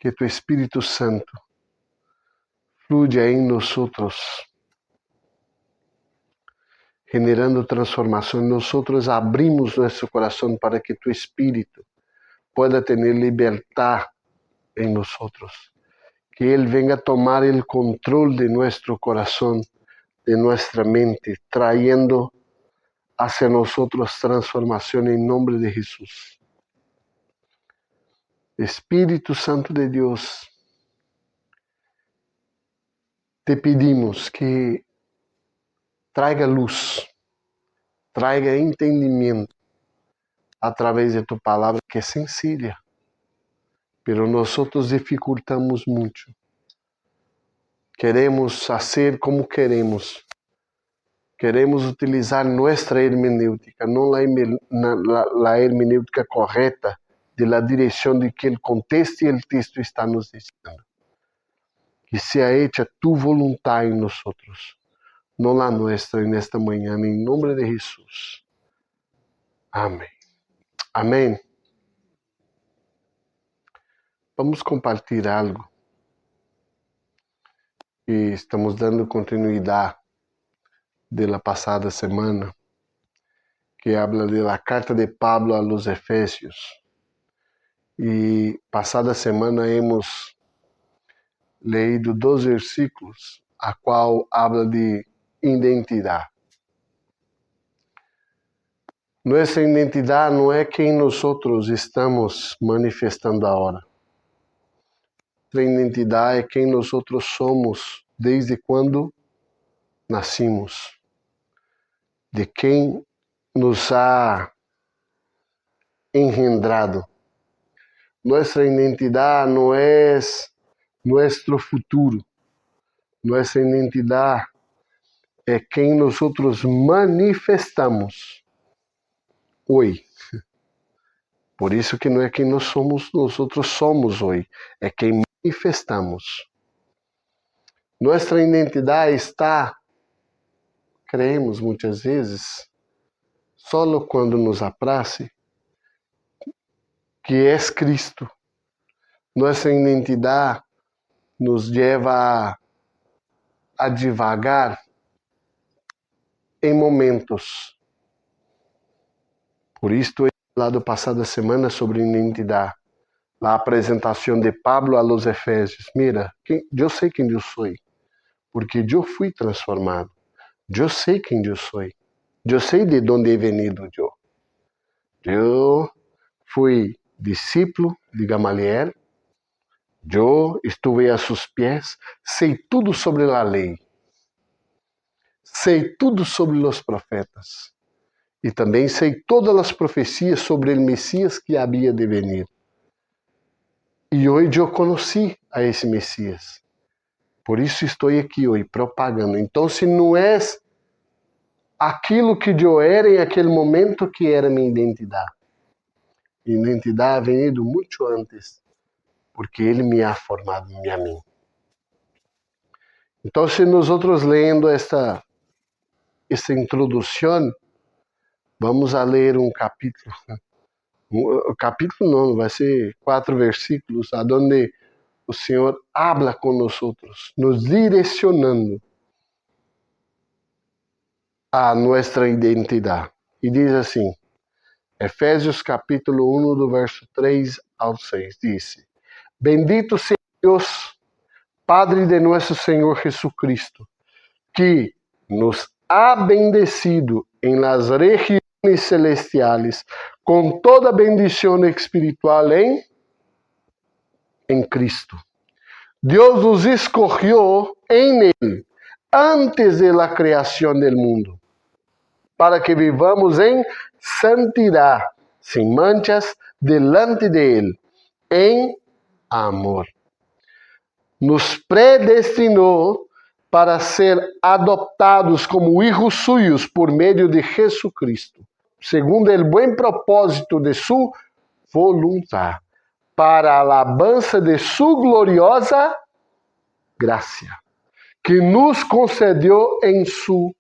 que tu Espírito Santo fluya em nós, generando transformação. Nós abrimos nosso coração para que tu Espírito pueda ter liberdade em nós. Que Ele venga tomar o controle de nosso coração, de nossa mente, trayendo hacia nosotros transformación en nombre de Jesús. Espíritu Santo de Dios, te pedimos que traiga luz, traiga entendimiento a través de tu palavra, que é sencilla, pero nosotros dificultamos mucho. Queremos hacer como queremos. Queremos utilizar nuestra hermenéutica, no la hermenéutica correta de la dirección de que el contexto y el texto está nos diciendo. Que sea hecha tu voluntad en nosotros, no la nuestra en esta mañana, en nombre de Jesús. Amén. Amém. Vamos compartilhar algo que estamos dando continuidade de la passada semana, que habla de la carta de Pablo a los Efesios. E passada semana hemos leído 2 versículos, a qual habla de identidade. Nossa identidade não é quem nós estamos manifestando agora. Nossa identidade é quem nós somos desde quando nascimos, de quem nos ha engendrado. Nossa identidade não é nosso futuro. Nossa identidade é quem nós manifestamos hoje. Por isso que não é quem nós somos hoje, é quem manifestamos. Nossa identidade está, creemos muitas vezes, só quando nos apraze, que é Cristo. Nossa identidade nos leva a divagar em momentos. Por isso, falado passada semana sobre identidade, a apresentação de Pablo a los Efésios. Mira, eu sei quem eu sou, porque eu fui transformado. Eu sei quem eu sou. Eu sei de onde he venido eu. Eu fui discípulo de Gamaliel. Eu estuve a seus pés. Sei tudo sobre a lei. Sei tudo sobre os profetas. E também sei todas as profecias sobre o Messias que havia de venir. E hoje eu conheci a esse Messias. Por isso estou aqui hoje propagando. Então, se não é aquilo que eu era em aquele momento que era minha identidade. Minha identidade ha venido muito antes, porque Ele me ha formado a mim. Então, se nós lendo esta introdução, vamos a ler um capítulo. O capítulo não, vai ser 4 versículos, onde o Senhor habla com nós, nos direcionando a nossa identidade. E diz assim, Efésios capítulo 1, do verso 3 ao 6, diz: Bendito seja Deus, Padre de nosso Senhor Jesucristo, que nos ha bendecido em las regiones celestiales com toda bendição espiritual em Cristo. Deus nos escogió en Él antes de la creación del mundo, para que vivamos en santidad, sin manchas, delante de Él, en amor. Nos predestinou para ser adoptados como hijos suyos por medio de Jesucristo, segundo el buen propósito de su voluntad, para a alabança de su gloriosa gracia, que nos concedeu em su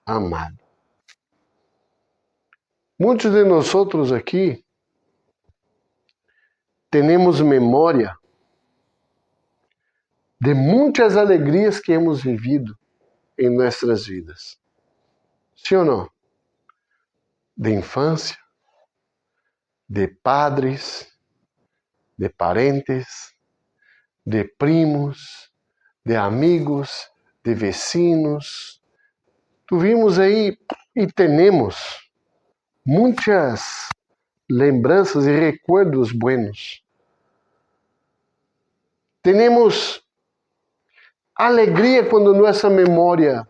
amado. Muitos de nós aqui temos memória de muitas alegrias que hemos vivido em nossas vidas. Sim ou não? De infância, de padres, de parentes, de primos, de amigos, de vecinos. Tuvimos aí e temos muitas lembranças e recuerdos buenos. Temos alegria quando nossa memória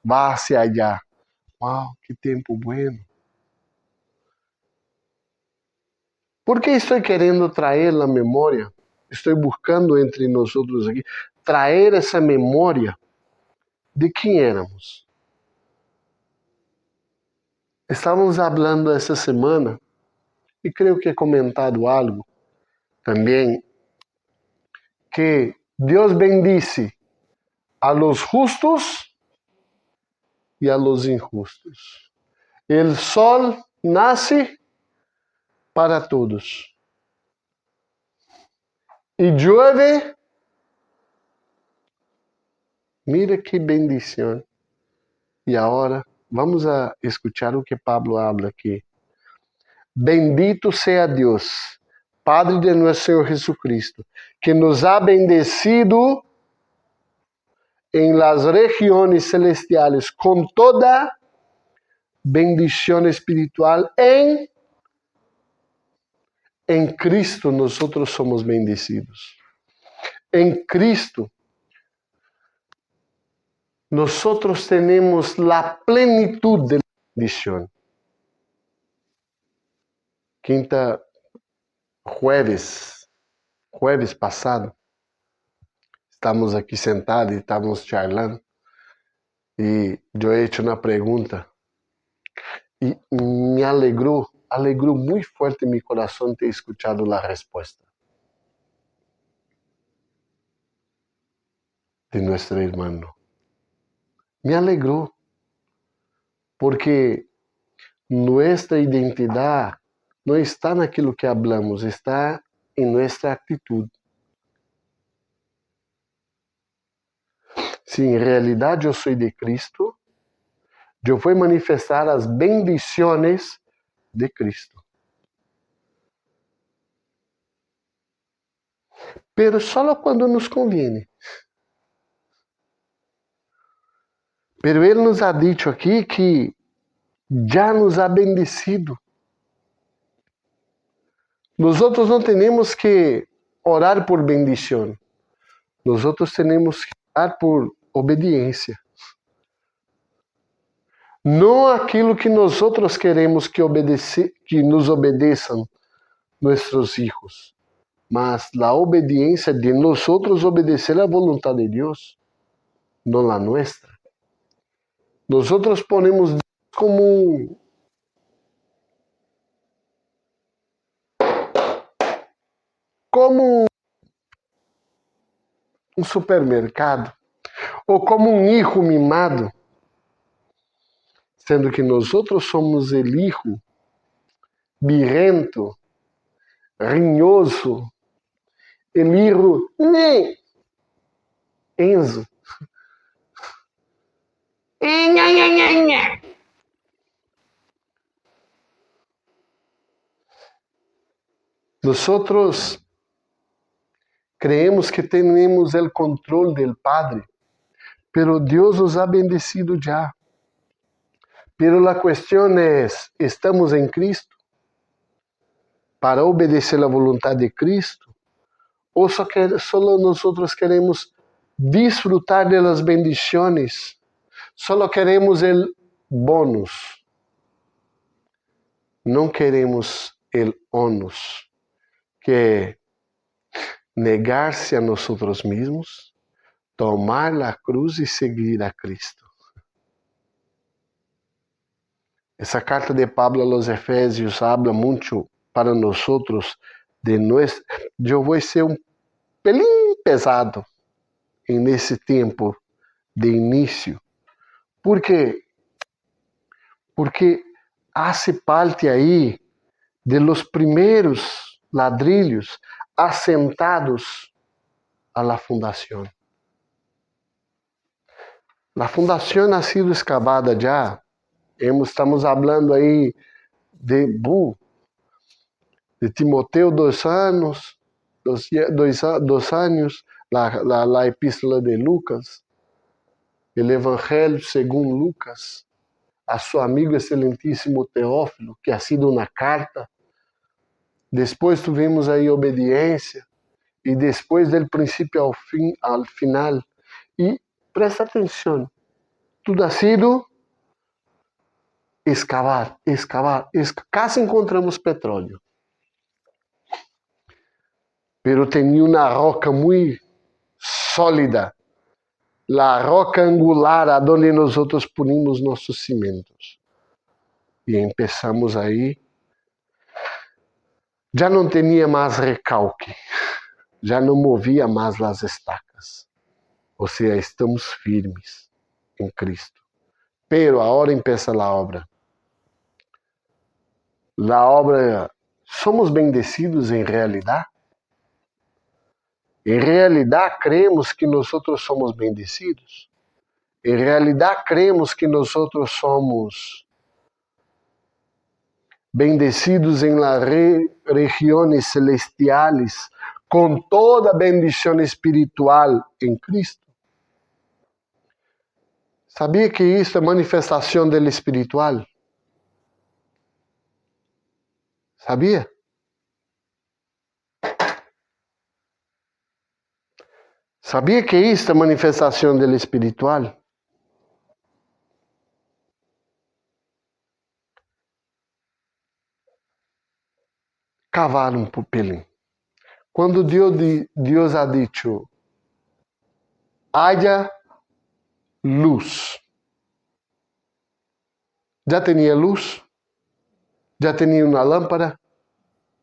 vai hacia allá. Uau, que tempo bueno. ¿Por que estou querendo trazer a memória? Estou buscando entre nós aqui trazer essa memória de quem éramos. Estávamos falando essa semana, e creio que he comentado algo também, que Deus bendice a los justos e a los injustos. El sol nasce para todos. E llueve. Mira que bendição. E agora vamos a escuchar o que Pablo habla aqui. Bendito sea Deus, Padre de nosso Senhor Jesucristo, que nos ha bendecido en las regiones celestiales con toda bendición espiritual en Cristo. Nosotros somos bendecidos. En Cristo nosotros tenemos la plenitud de la bendición. Jueves passado, estamos aqui sentados e estamos charlando, e eu he hecho uma pergunta, e me alegrou muito forte em meu coração ter escutado a resposta de nosso irmão. Me alegrou, porque nossa identidade não está naquilo que hablamos, está em nossa atitude. Se em realidade eu sou de Cristo, eu vou manifestar as bendições de Cristo. Pero só quando nos conviene. Pero Ele nos ha dicho aqui que já nos ha bendecido. Nós não temos que orar por bendição. Nós temos que orar por obediência. Não aquilo que nós queremos que nos obedeçam nossos filhos, mas a obediência de nós obedecer a vontade de Deus, não a nossa. Nós ponemos Deus como um supermercado, ou como um hijo mimado, sendo que nós somos o hijo birrento, rinhoso, o hijo Enzo. Nós creemos que temos o controle del Padre, pero Deus nos ha bendecido já. Pero a questão é, estamos em Cristo para obedecer a vontade de Cristo? Ou só nós queremos disfrutar de las bendiciones? Só queremos el bônus. Não queremos el ônus, que é negar-se a nós mesmos, tomar a cruz e seguir a Cristo. Essa carta de Pablo a los Efésios habla muito para nós de nós. Eu vou ser um pelín pesado nesse tempo de início. Por quê? Porque hace parte aí de los primeiros ladrilhos assentados a la fundación. La fundación ha sido excavada ya. Estamos hablando aí de Timoteo 2 anos, 2 anos, la epístola de Lucas, el Evangelho segundo Lucas, a su amigo excelentíssimo Teófilo, que ha sido uma carta. Depois tivemos aí obediência, e depois del princípio ao final. E presta atenção, tudo ha sido escavar. Casi encontramos petróleo. Pero tenía una roca muy sólida, la roca angular, a donde nosotros ponimos nuestros cimientos. Y empezamos ahí. Já não tinha mais recalque, já não movia mais as estacas. Ou seja, estamos firmes em Cristo. Pero agora empieza a obra. A obra, somos bendecidos em realidade? Em realidade, cremos que nós somos bendecidos? Em realidade, cremos que nós somos bendecidos em las regiones celestiales, com toda bendição espiritual em Cristo? Sabia que isso é manifestação do espiritual? Sabia? Sabia que isso é manifestação do espiritual? Cavar um pouquinho. Quando Deus ha dicho, haja luz. Já tinha luz? Já tinha uma lâmpada?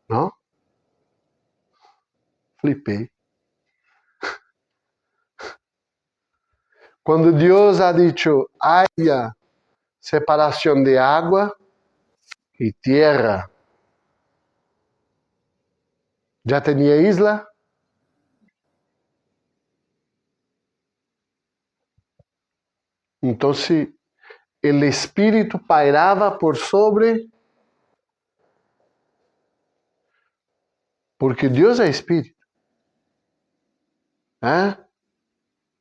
Não? Flipei. Quando Deus ha dicho, haja separação de água e terra, já tinha isla? Então, o Espírito pairava por sobre, porque Deus é Espírito.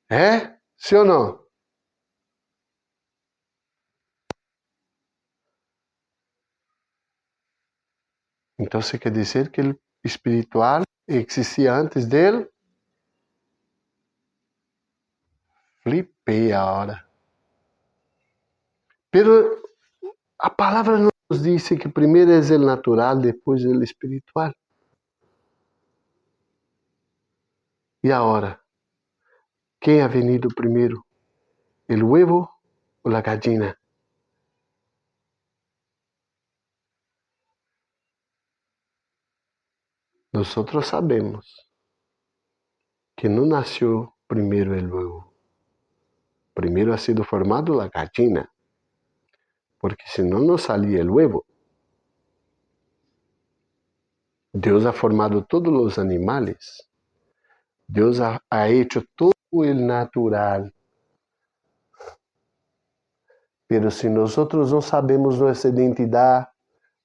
É? Sim ou não? Então, quer dizer que o espiritual existia antes dele? Flipei a hora. Pero a palavra nos diz que primeiro é o natural, depois é o espiritual. E agora? Quem ha venido primeiro? O huevo ou a gallina? Nós sabemos que não nasceu primeiro o huevo. Primeiro ha sido formado a gallina, porque senão não salia o huevo. Deus ha formado todos os animais. Deus ha hecho todo o natural. Pero se nós não sabemos nossa identidade,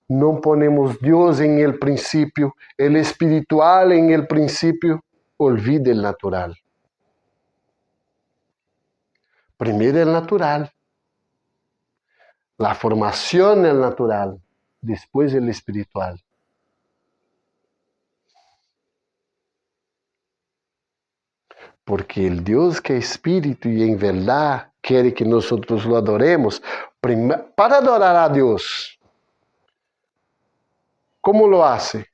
não ponemos Deus em el princípio, el espiritual em el princípio, olvide el natural. Primeiro el natural. La formación el natural, después el espiritual. Porque el Dios que es espíritu y en verdad quiere que nosotros lo adoremos. Para adorar a Dios, ¿cómo lo hace?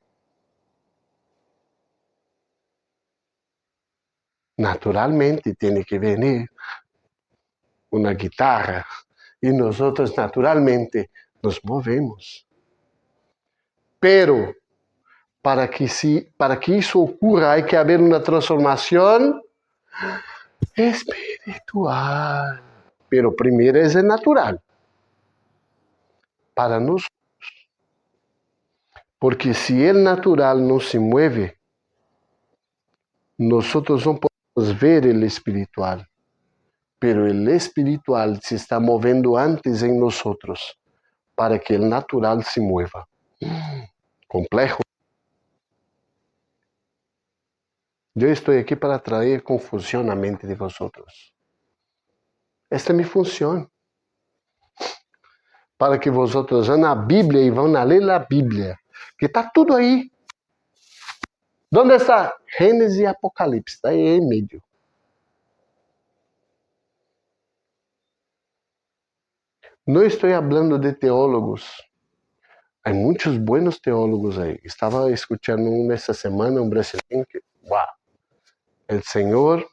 Naturalmente tiene que venir una guitarra y nosotros naturalmente nos movemos. Pero para que isso ocurra hay que haber una transformación espiritual. Pero primeiro é natural. Para nós. Porque se o natural não se mueve, Nosotros no podemos ver el espiritual, pero el espiritual se está moviendo antes en nosotros para que el natural se mueva. Complejo. Yo estoy aquí para traer confusión a la mente de vosotros. Esta es mi función. Para que vosotros van a la Biblia y van a leer la Biblia, que está tudo ahí. ¿Dónde está? Génesis y Apocalipsis, está ahí en medio. No estoy hablando de teólogos. Hay muchos buenos teólogos ahí. Estaba escuchando esta semana un brasileño que, wow, el Señor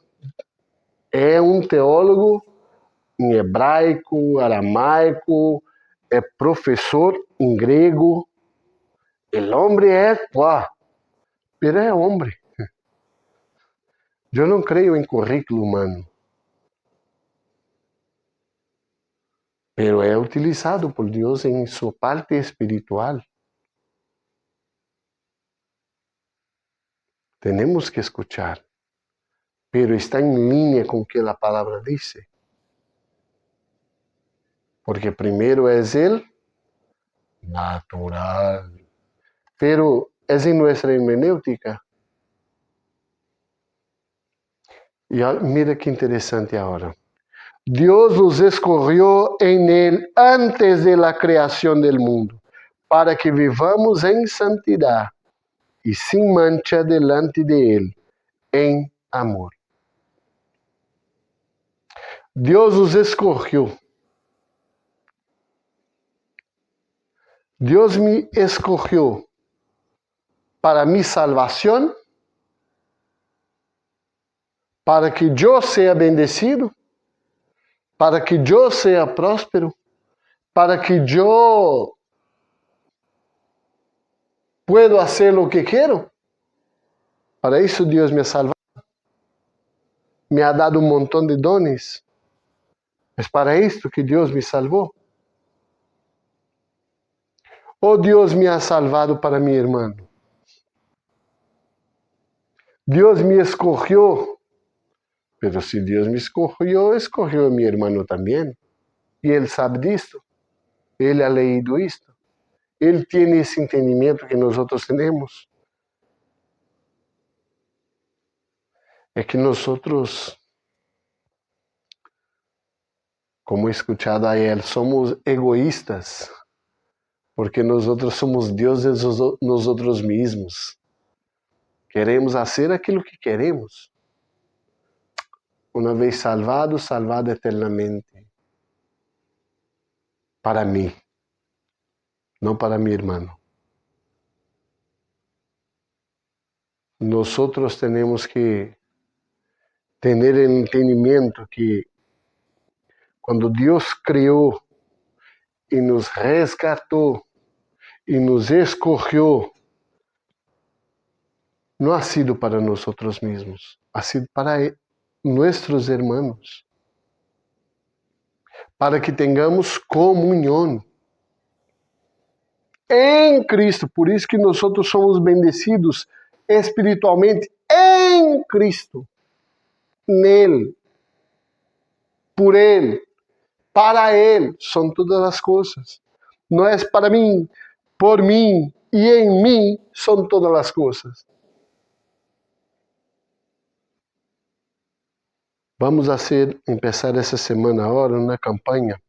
es un teólogo en hebraico, aramaico, es profesor en griego. El hombre es, wow, pero es hombre. Yo no creo en currículo humano, pero es utilizado por Dios en su parte espiritual. Tenemos que escuchar, pero está en línea con lo que la palabra dice. Porque primero es el natural, pero es en nuestra hermenéutica. Y mira qué interesante ahora. Dios nos escogió en Él antes de la creación del mundo, para que vivamos en santidad y sin mancha delante de Él, en amor. Dios nos escogió. Dios me escogió para mi salvación, para que yo sea bendecido, para que yo sea próspero, para que yo pueda hacer lo que quiero. Para eso Dios me ha salvado. Me ha dado un montón de dones. Es para esto que Dios me salvó. O Dios me ha salvado para mi hermano. Dios me escogió. Pero si Dios me escogió a mi hermano también. Y él sabe de esto. Él ha leído esto. Él tiene ese entendimiento que nosotros tenemos. Es que nosotros, como he escuchado a él, somos egoístas. Porque nosotros somos dioses nosotros mismos. Queremos hacer aquilo que queremos. Una vez salvado, salvado eternamente. Para mí, no para mi hermano. Nosotros tenemos que tener el entendimiento que cuando Dios creó y nos rescató y nos escogió, no ha sido para nosotros mismos, ha sido para nuestros hermanos, para que tengamos comunión em Cristo. Por isso que nós somos bendecidos espiritualmente em Cristo, nele, por Ele, para Ele, são todas as coisas. Não é para mim, por mim e em mim são todas as coisas. Vamos empezar essa semana agora uma campanha,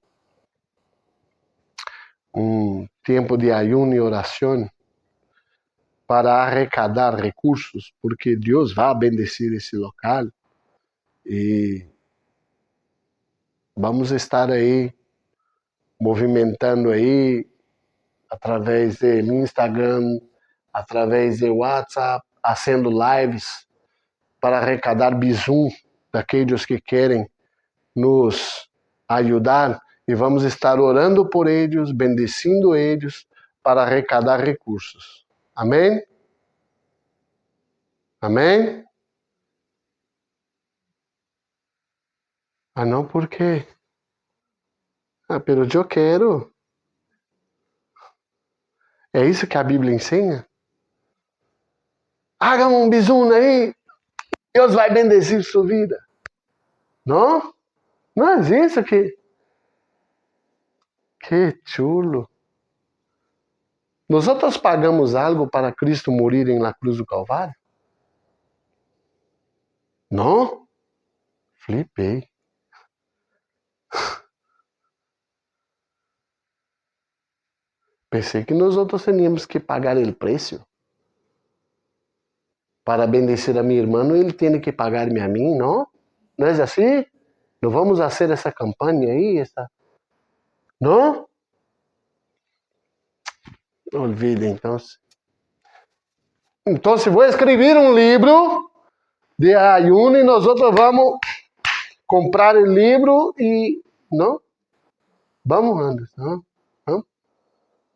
tempo de ayuno e oração para arrecadar recursos, porque Deus vai bendecir esse local e vamos estar aí movimentando aí através do Instagram, através do WhatsApp, fazendo lives para arrecadar bisum daqueles que querem nos ajudar e vamos estar orando por eles, bendecindo eles para arrecadar recursos. Amém? Amém? Ah, não, por quê? Ah, pero eu quero. É isso que a Bíblia ensina? Haga um bisum aí. Deus vai bendecir sua vida. Não? Não é isso que... Que chulo. Nós pagamos algo para Cristo morir em la cruz do Calvário? Não? Flipei. Pensei que nós outros teníamos que pagar o preço. Para bendecer a minha irmã, ele tem que pagar-me a mim, não? Não é assim? Não vamos fazer essa campanha aí? Não? Olvide, então. Então, vou escrever um livro de ayuno e nós vamos comprar o livro e... Não? Vamos, Anderson. Não? Não?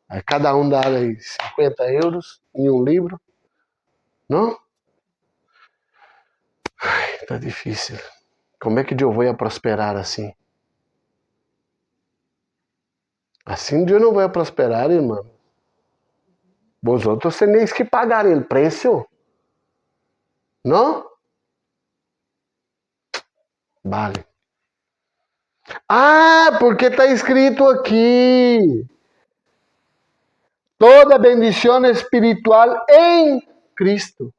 Aí cada um dá aí 50 euros em um livro. Não? Ai, tá difícil. Como é que eu vou prosperar assim? Assim eu não vou prosperar, irmão. Vosotros tenéis que pagar o preço. Não? Vale. Ah, porque está escrito aqui. Toda bendição espiritual em Cristo.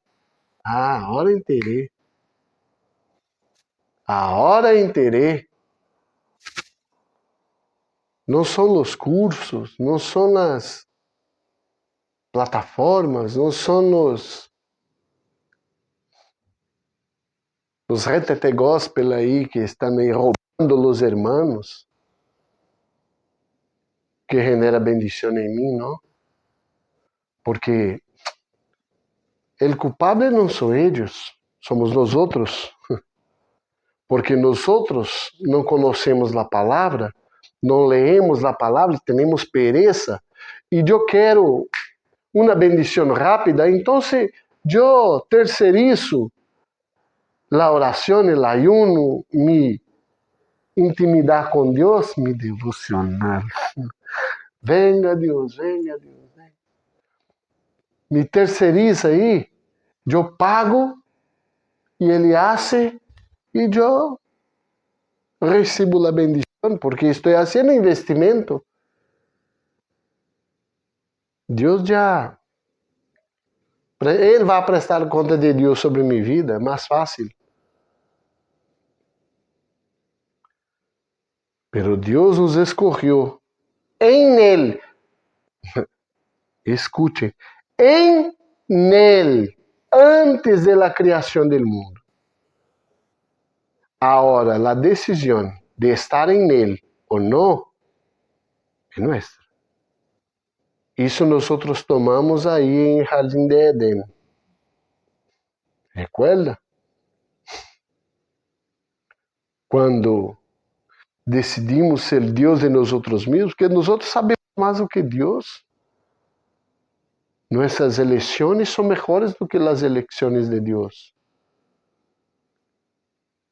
Ah, agora entendi. Agora entendi. Não são os cursos, não são as plataformas, não são os retete gospel aí que estão aí roubando os hermanos que genera bendição em mim, não? Porque o culpable não são eles, somos nós outros. Porque nós outros não conhecemos a palavra, não leemos a palavra, temos pereza, e eu quero uma bendição rápida, então eu terceirizo a oração, o ayuno, mi intimidade com Deus, mi devocional. Venga Deus, venga Deus. Venga. Me terceiriza aí, eu pago e Ele hace e eu recebo a bendição, porque estou fazendo investimento. Deus já... Ele vai prestar conta de Deus sobre minha vida, é mais fácil. Pero Deus nos escolheu em Ele. Escute, em Ele, antes da criação do mundo. Agora, a decisão de estar em Ele ou não é nossa. Isso nós tomamos aí em Jardim de Edén. Recuerda? Quando decidimos ser Deus de nós mesmos, porque nós sabemos mais do que Deus. Nossas eleições são melhores do que as eleições de Deus.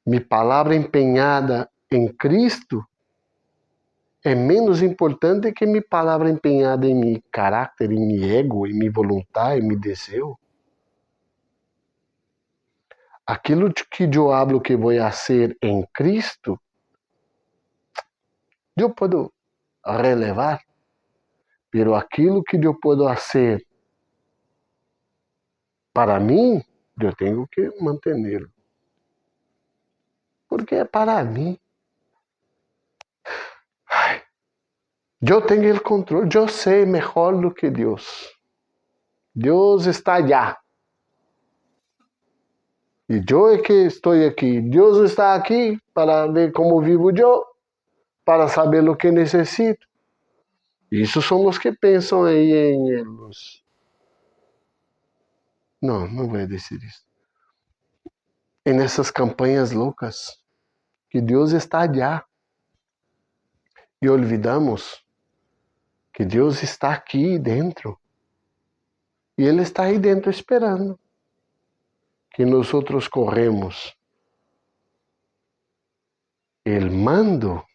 Minha palavra empenhada em Cristo é menos importante que minha palavra empenhada em meu caráter, em meu ego, em minha vontade, em meu desejo. Aquilo que eu hablo que vou fazer em Cristo, eu posso relevar, pero aquilo que eu posso fazer para mim, eu tenho que mantê-lo. Porque é para mim. Eu tenho o controle, eu sei melhor do que Deus. Deus está allá. E eu é que estou aqui. Deus está aqui para ver como vivo eu, para saber o que necessito. Isso são os que pensam aí em eles. Não, não vou dizer isso. E nessas campanhas loucas, que Deus está allá. E olvidamos que Deus está aqui dentro. E Ele está aí dentro esperando que nós outros corremos el mando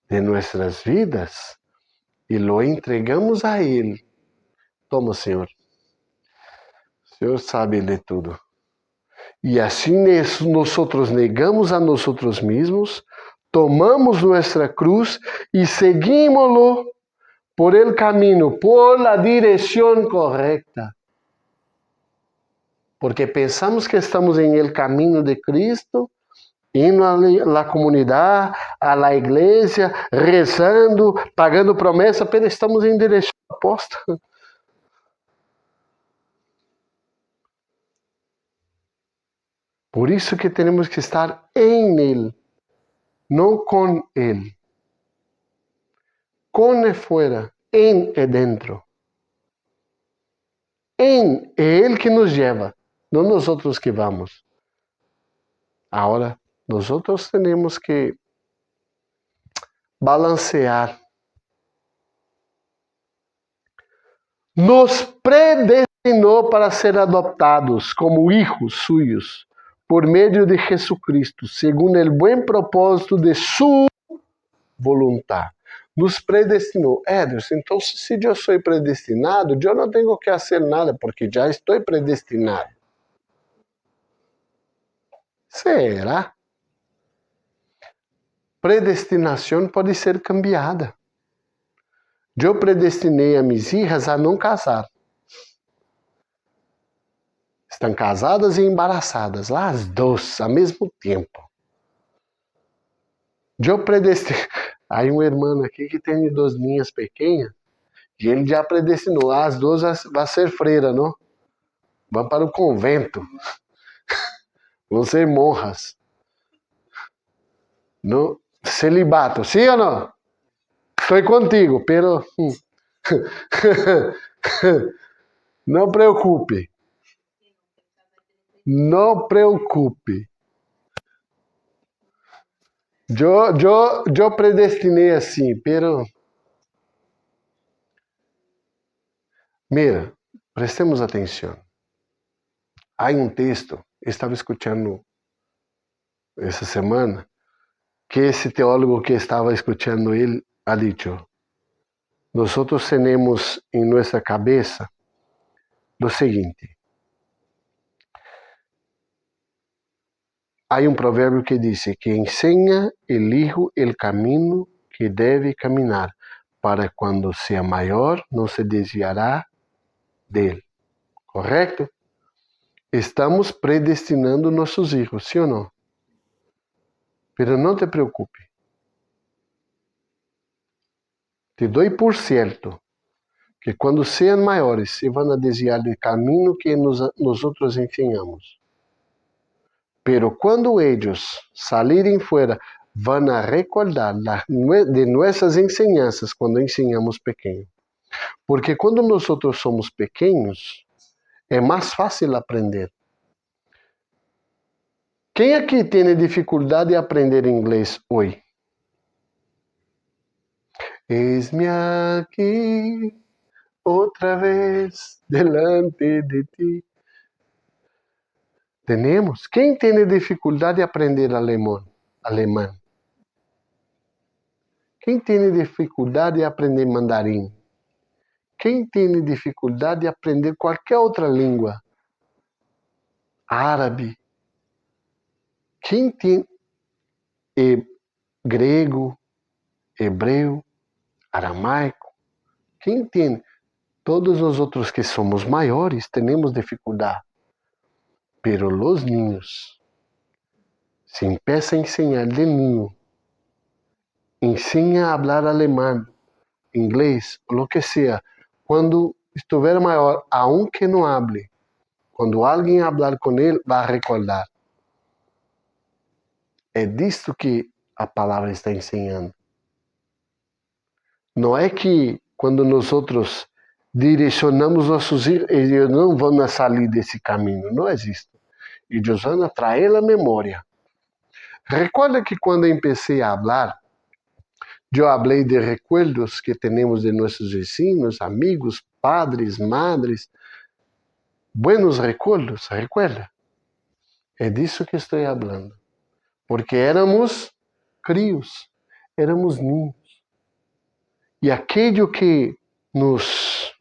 de nossas vidas e lo entregamos a Ele. Toma, Senhor. O Senhor sabe de tudo. E assim nós negamos a nós mesmos, tomamos nossa cruz e seguimos-lo por el camino, por la direção correcta. Porque pensamos que estamos em el camino de Cristo, indo a la comunidade, a la igreja, rezando, pagando promessa, apenas estamos em direção oposta. Por isso que temos que estar em Ele, não com Ele. Com é fora, em é dentro. Em é Ele que nos leva, não nós outros que vamos. Agora, nós outros temos que balancear. Nos predestinou para ser adoptados como hijos suyos por meio de Jesucristo, segundo o bom propósito de sua voluntad. Nos predestinou. Deus, então se eu sou predestinado, eu não tenho que fazer nada, porque já estou predestinado. Será? Predestinação pode ser cambiada. Eu predestinei a minhas filhas a não casar. Estão casadas e embaraçadas, lá as duas, ao mesmo tempo. Eu predestinei. Há um irmão aqui que tem duas ninhas pequenas, e ele já predestinou. As duas vão ser freira, não? Vão para o convento. Vão ser monjas. No celibato, sim ou não? Estou contigo, pero não preocupe. Não preocupe. Eu predestinei assim, pero mira, prestemos atenção. Há um texto, estava escutando essa semana, que esse teólogo que estava escutando ele ha dicho: nosotros tenemos en nuestra cabeza lo seguinte. Hay un proverbio que dice que enseña el hijo el camino que debe caminar, para cuando sea mayor no se desviará de él. ¿Correcto? Estamos predestinando nossos hijos, ¿sí o no? Pero no te preocupes. Te doy por cierto que quando sejam maiores se vão a desviar do caminho que nós ensinamos. Pero quando eles salirem fora, vão a recordar de nossas enseñanças quando ensinamos pequenos. Porque quando nós somos pequenos, é mais fácil aprender. Quem aqui tem dificuldade de aprender inglês hoje? Eis-me aqui outra vez delante de ti. Temos. Quem tem dificuldade de aprender alemão? Quem tem dificuldade de aprender mandarim? Quem tem dificuldade de aprender qualquer outra língua? Árabe. Quem tem grego, hebreu, aramaico? Quem tem? Todos nós outros que somos maiores temos dificuldade. Pero los niños, se empieza a enseñar de niño, ensina a falar alemão, inglês, lo que sea. Quando estiver maior, aunque não hable, quando alguém falar com ele, vai recordar. É disto que a palavra está ensinando. Não é que quando nós direcionamos nossos filhos, eles não vão sair desse caminho. Não existe. Eles vão trazer a memória. Recuerda que quando empecé a falar, eu falei de recuerdos que temos de nossos vecinos, amigos, padres, madres. Buenos recuerdos, recuerda? É disso que estou falando. Porque éramos crios, éramos ninhos. E aquilo que nos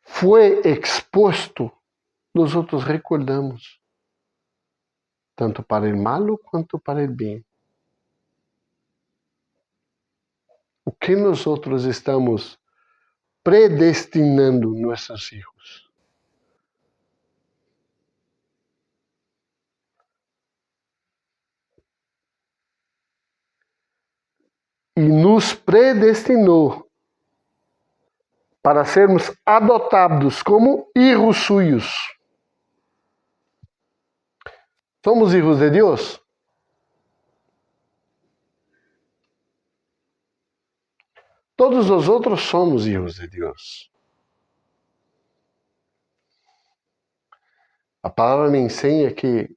foi exposto nós outros recordamos, tanto para o malo quanto para o bem. O que nós outros estamos predestinando nossos filhos? E nos predestinou para sermos adotados como filhos suyos. Somos filhos de Deus? Todos nós outros somos filhos de Deus. A palavra me ensina que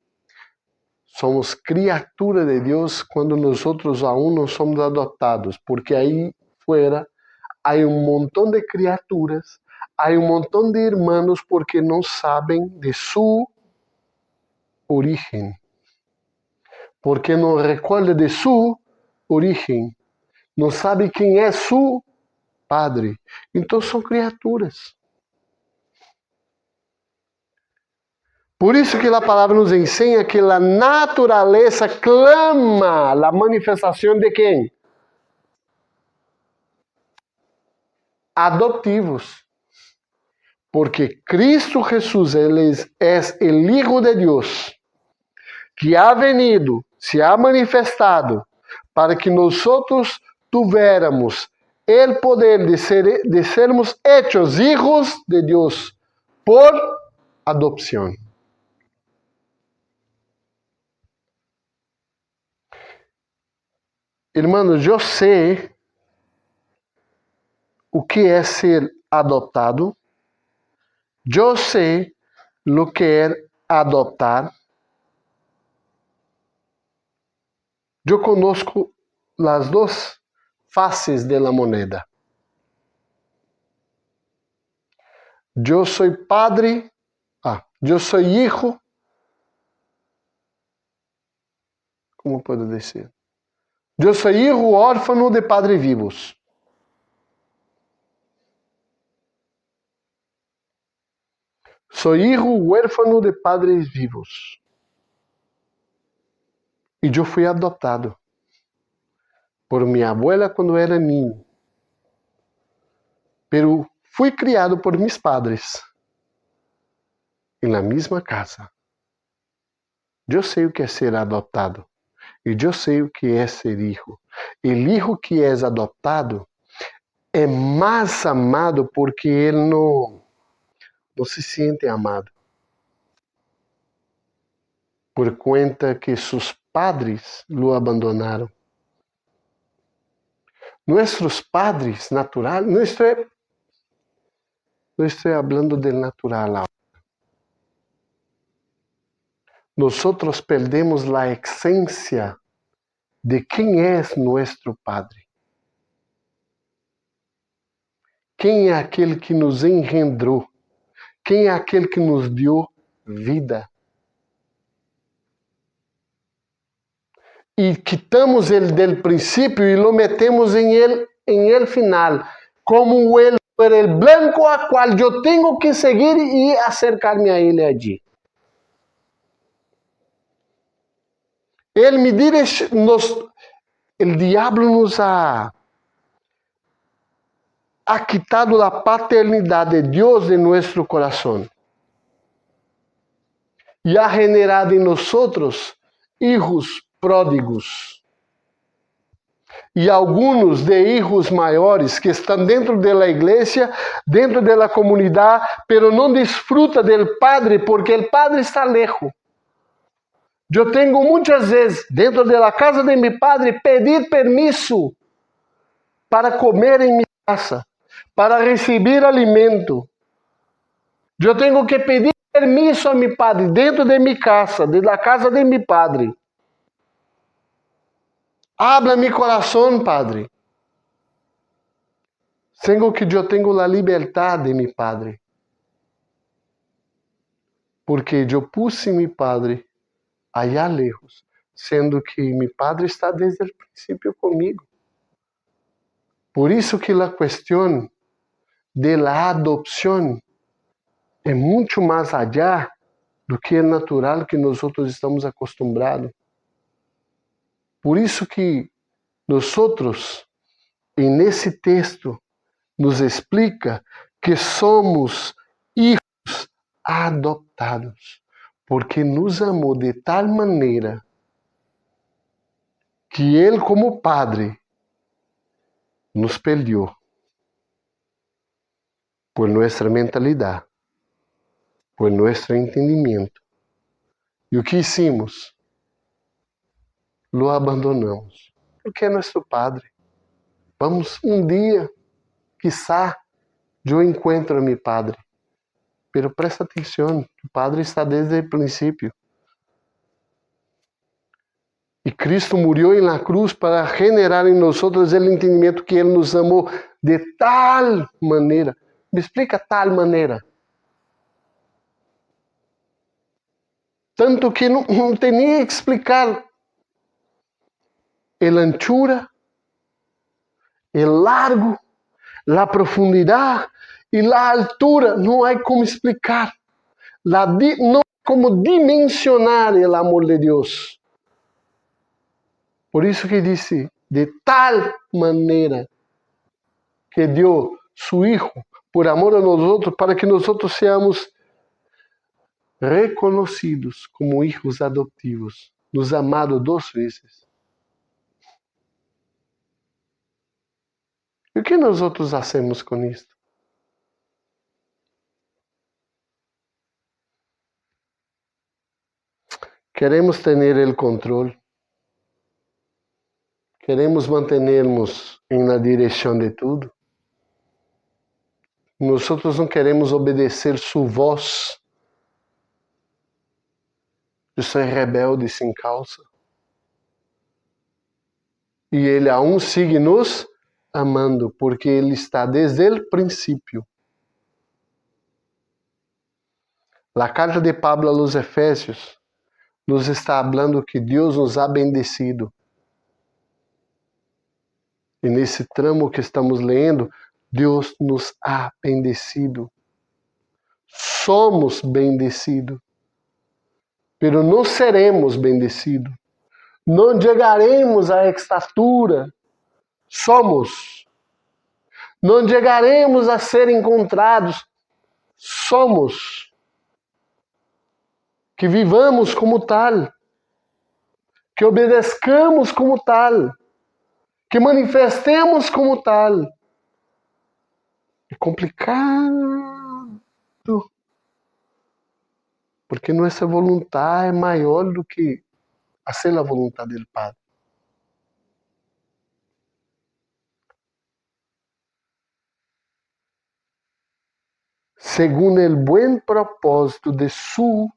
somos criatura de Deus quando nós outros aún não somos adotados, porque aí fora há montão de criaturas, há montão de irmãos porque não sabem de sua origem, porque não recolhe de sua origem, não sabe quem é seu padre. Então são criaturas. Por isso que a palavra nos ensina que a natureza clama a manifestação de quem? Adoptivos. Porque Cristo Jesús, Ele es el Hijo de Dios, que ha venido, se ha manifestado, para que nosotros tuviéramos el poder de sermos hechos hijos de Dios por adopción. Hermanos, eu sei o que é ser adoptado, eu sei o que é adoptar. Eu conosco as duas faces de la moneda. Eu sou padre, eu sou hijo, como posso dizer? Eu sou hijo órfão de padres vivos. Sou hijo huérfano de padres vivos. E eu fui adotado por minha abuela quando era niño. Pero fui criado por mis padres em la mesma casa. Eu sei o que é ser adotado. E eu sei o que é ser hijo. O hijo que é adotado é mais amado porque ele não se sente amado. Por conta que seus padres lo abandonaram. Nossos padres naturais, não estou falando do natural. Nós perdemos a essência de quem é nosso Padre. Quem é aquele que nos engendrou? Quem é aquele que nos deu vida? E quitamos ele do princípio e lo metemos em ele final, como ele era o branco a qual eu tenho que seguir e acercar-me a ele allí. Ele me dirige, o diabo nos ha quitado a paternidade de Deus de nosso coração e ha generado em nós hijos pródigos. E alguns de hijos maiores que estão dentro da igreja, dentro da comunidade, pero não desfruta do Padre porque o Padre está lejos. Eu tenho muitas vezes, dentro da casa de meu Padre, pedir permisso para comer em minha casa, para receber alimento. Eu tenho que pedir permisso a meu Padre dentro de minha casa, da casa de meu Padre. Habla mi coração, Padre. Tenho que eu tenho a liberdade, meu Padre. Porque eu puse meu Padre allá lejos, sendo que meu Padre está desde o princípio comigo. Por isso que a questão de la adopção é muito mais allá do que é natural que nós outros estamos acostumados. Por isso que nós outros, nesse texto, nos explica que somos hijos adoptados, porque nos amou de tal maneira que Ele, como Padre, nos peleou por nossa mentalidade, por nosso entendimento. E o que hicimos? Lo abandonamos, porque é nosso Padre. Vamos um dia, quizá, eu encontro a meu Padre. Pero presta atenção, o Padre está desde o princípio. E Cristo morreu na cruz para generar em nós o entendimento que Ele nos amou de tal maneira. Me explica tal maneira. Tanto que não tinha que explicar a anchura, o largo, a profundidade e a altura. Não há como explicar. Não há como dimensionar o amor de Deus. Por isso que disse, de tal maneira que deu su Hijo por amor a nós, para que nós seamos reconhecidos como hijos adotivos, nos amados 2 vezes. E o que nós hacemos com isto? Queremos ter o controle. Queremos mantermos na direção de tudo. Nós não queremos obedecer sua voz. Eu sou rebelde sem causa. E Ele aún sigue nos amando, porque Ele está desde o princípio. A carta de Pablo a los Efésios nos está falando que Deus nos ha bendecido. E nesse tramo que estamos lendo, Deus nos ha bendecido. Somos bendecidos. Pero não seremos bendecidos. Não chegaremos à estatura. Somos. Não chegaremos a ser encontrados. Somos. Que vivamos como tal. Que obedezcamos como tal. Que manifestemos como tal. É complicado. Porque nossa vontade é maior do que fazer a vontade do Padre. Segundo o bom propósito de sua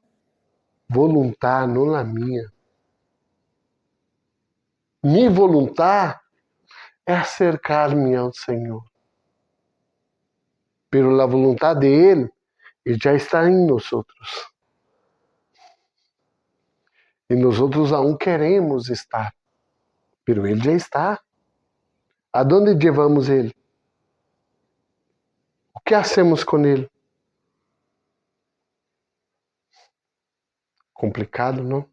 vontade, não a minha. Minha vontade é acercar-me ao Senhor. Pero a vontade de Ele já está em nós. E nós aún queremos estar. Pero Ele já está. Aonde levamos Ele? O que hacemos com Ele? Complicado, não?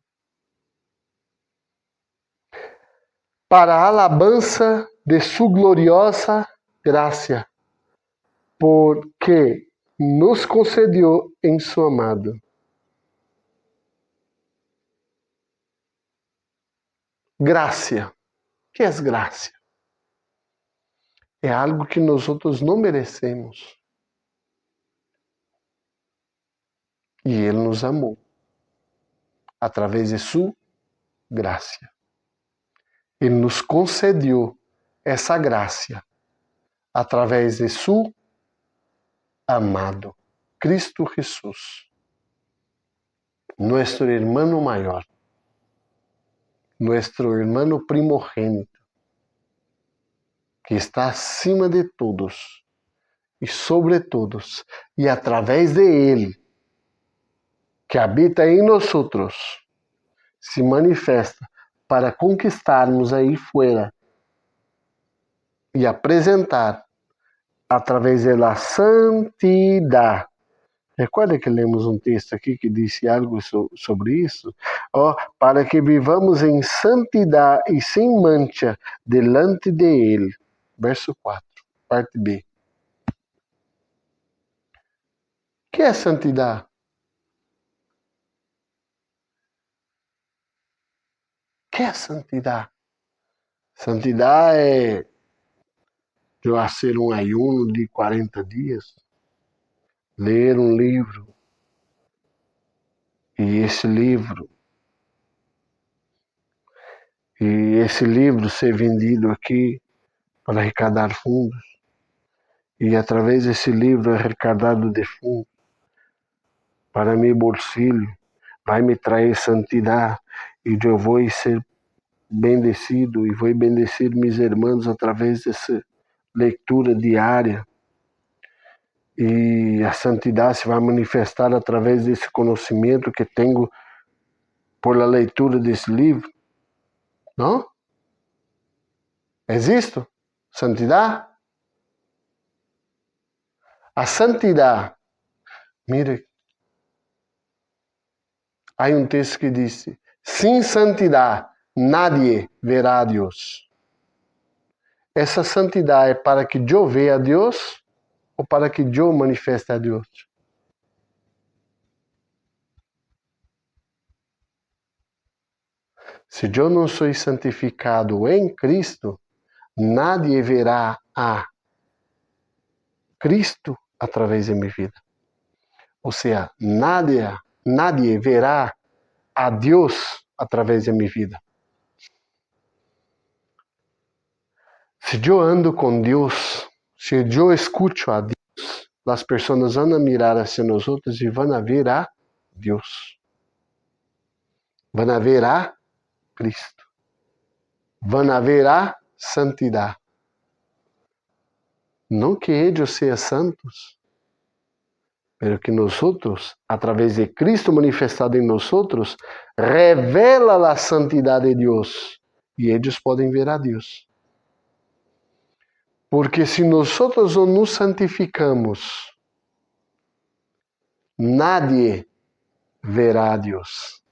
Para a alabança de sua gloriosa graça, porque nos concedeu em seu amado. Graça. O que é graça? É algo que nós não merecemos. E Ele nos amou através de sua graça. Ele nos concedeu essa graça através de seu amado, Cristo Jesus, nosso irmão maior, nosso irmão primogênito, que está acima de todos e sobre todos, e através de Ele, que habita em nós, se manifesta para conquistarmos aí fora e apresentar através da santidade Recorda que lemos um texto aqui que disse algo sobre isso? Para que vivamos em santidade e sem mancha delante de Ele. Verso 4, parte B. O que é santidade? O que é santidade? Santidade é eu fazer um ayuno de 40 dias, ler um livro, e esse livro ser vendido aqui para arrecadar fundos, e através desse livro arrecadado de fundos para meu bolsillo, vai me trazer santidade, e eu vou ser bendecido e vou bendecir meus irmãos através dessa leitura diária. E a santidade se vai manifestar através desse conhecimento que tenho por la leitura desse livro. Não? Existe santidade? A santidade, mire, há um texto que diz: sem santidade, nadie verá a Deus. Essa santidade é para que eu veja a Deus ou para que eu manifeste a Deus? Se eu não sou santificado em Cristo, nadie verá a Cristo através de minha vida. Ou seja, nadie verá a Deus através de minha vida. Se eu ando com Deus, se eu escuto a Deus, as pessoas vão mirar hacia nós outros e vão ver a Deus. Vão ver a Cristo. Vão ver a santidade. Não que eles sejam santos, mas que nós outros, através de Cristo manifestado em nós outros, revela a santidade de Deus. E eles podem ver a Deus. Porque se nós outros não nos santificamos, nadie verá a Deus.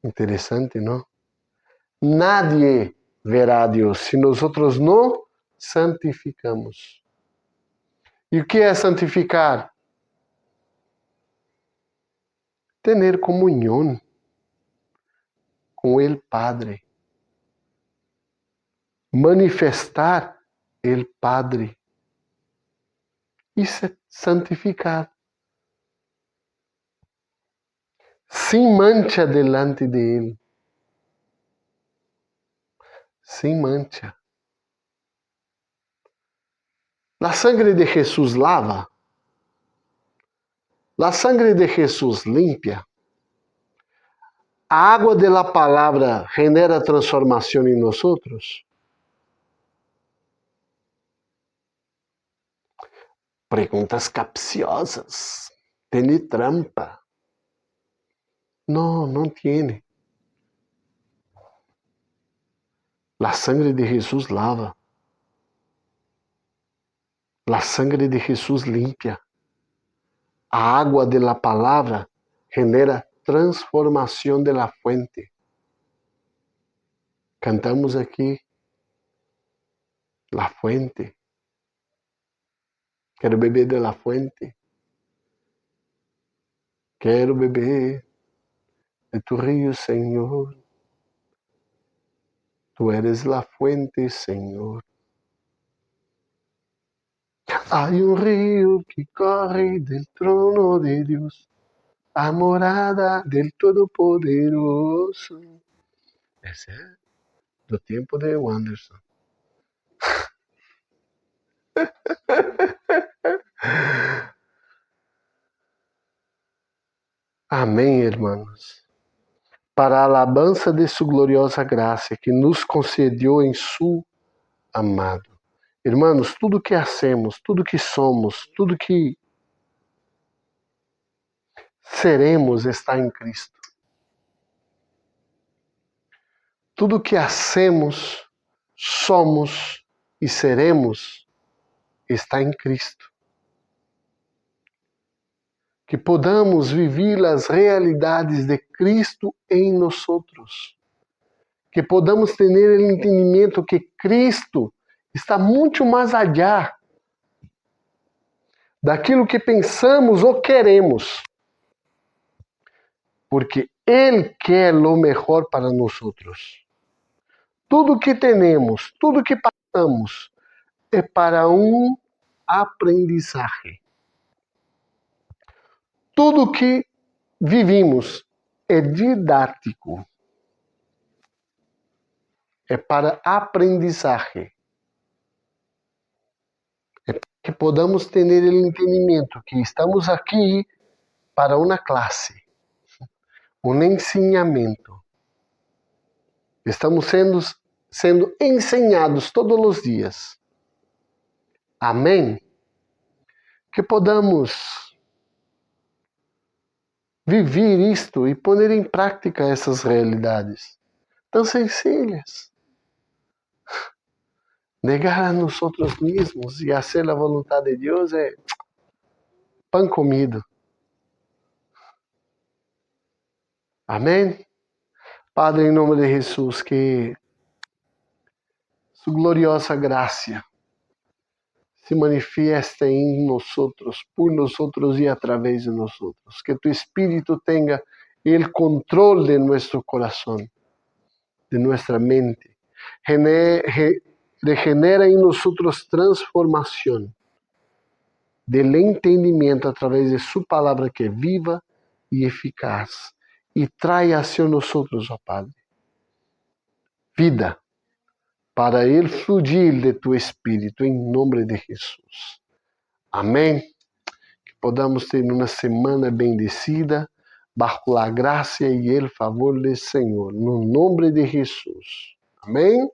Interessante, não? Nadie verá a Deus se nós outros não santificamos. E o que é santificar? Ter comunhão com o Padre. Manifestar o Padre. Isso é santificar. Sem mancha delante de Ele. Sem mancha. La sangre de Jesús lava. La sangre de Jesús limpia. A água de la palavra genera transformação em nós outros. Perguntas capciosas. Tem trampa. Não, não tem. La sangre de Jesús lava. La sangre de Jesús limpia. A água de la palavra genera transformação de la fuente. Cantamos aqui, la fuente. Quero beber de la fuente. Quero beber de tu río, Senhor. Tu eres la fuente, Senhor. Hay un río que corre del trono de Dios, a morada del Todopoderoso. Esse é do tempo de Wanderson. Amém, irmãos. Para a alabança de sua gloriosa graça que nos concedeu em su amado. Irmãos, tudo que hacemos, tudo que somos, tudo que seremos está em Cristo. Tudo que hacemos, somos e seremos está em Cristo. que podamos viver as realidades de Cristo em nós, que podamos ter o entendimento que Cristo está muito mais allá daquilo que pensamos ou queremos, porque Ele quer o melhor para nós. Tudo que temos, tudo que passamos é para um aprendizagem. Tudo que vivimos é didático. É para aprendizagem. É para que podamos ter o entendimento que estamos aqui para uma classe, um ensinamento. Estamos sendo ensinados todos os dias. Amém? Que podamos viver isto e pôr em prática essas realidades tão sencillas. Negar a nós mesmos e fazer a vontade de Deus é pão comido. Amém? Padre, em nome de Jesus, que sua gloriosa graça se manifieste em nós, por nós e através de nós. Que tu Espírito tenha o controle de nosso coração, de nossa mente. Regenera em nós transformação del entendimento através de sua palavra que é viva e eficaz. E trae hacia nós, ó Padre, vida para ele fluir de tu Espírito, em nome de Jesus. Amém? Que podamos ter uma semana bendecida, bajo a graça e o favor do Senhor, no nome de Jesus. Amém?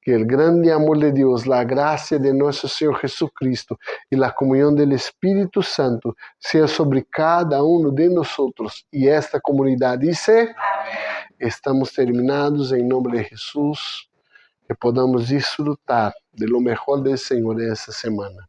Que o grande amor de Deus, a graça de nosso Senhor Jesucristo e a comunhão do Espírito Santo seja sobre cada um de nós e esta comunidade. Dice, amém. Estamos terminados em nome de Jesus. Que podamos desfrutar de lo mejor del Senhor essa semana.